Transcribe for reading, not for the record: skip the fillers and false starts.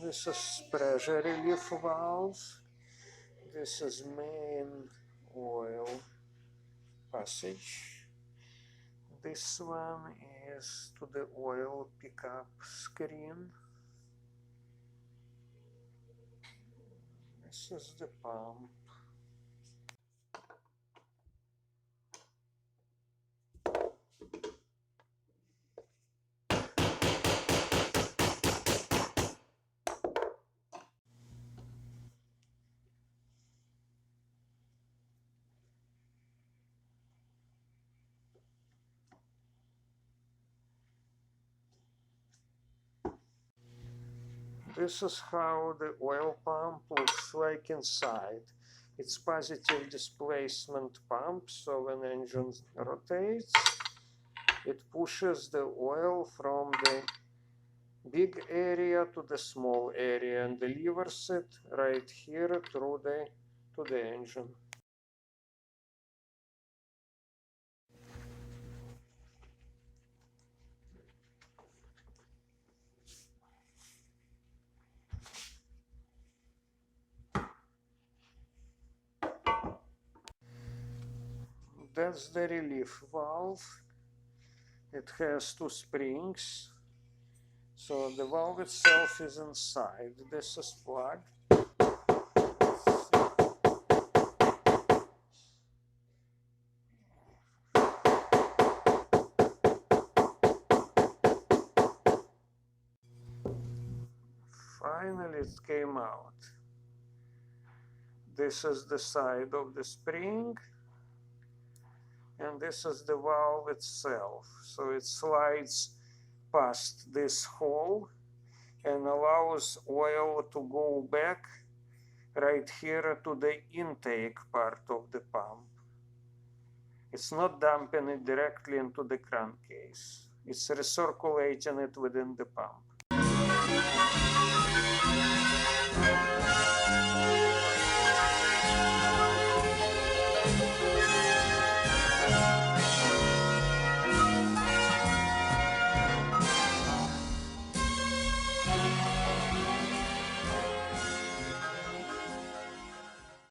This is pressure relief valve. This is main oil passage. This one is to the oil pickup screen. This is the pump. This is how the oil pump looks like inside. It's positive displacement pump, so when the engine rotates, it pushes the oil from the big area to the small area and delivers it right here through to the engine. That's the relief valve. It has two springs. So the valve itself is inside. This is plugged. Finally it came out. This is the side of the spring, and this is the valve itself. So it slides past this hole and allows oil to go back right here to the intake part of the pump. It's not dumping it directly into the crankcase. It's recirculating it within the pump.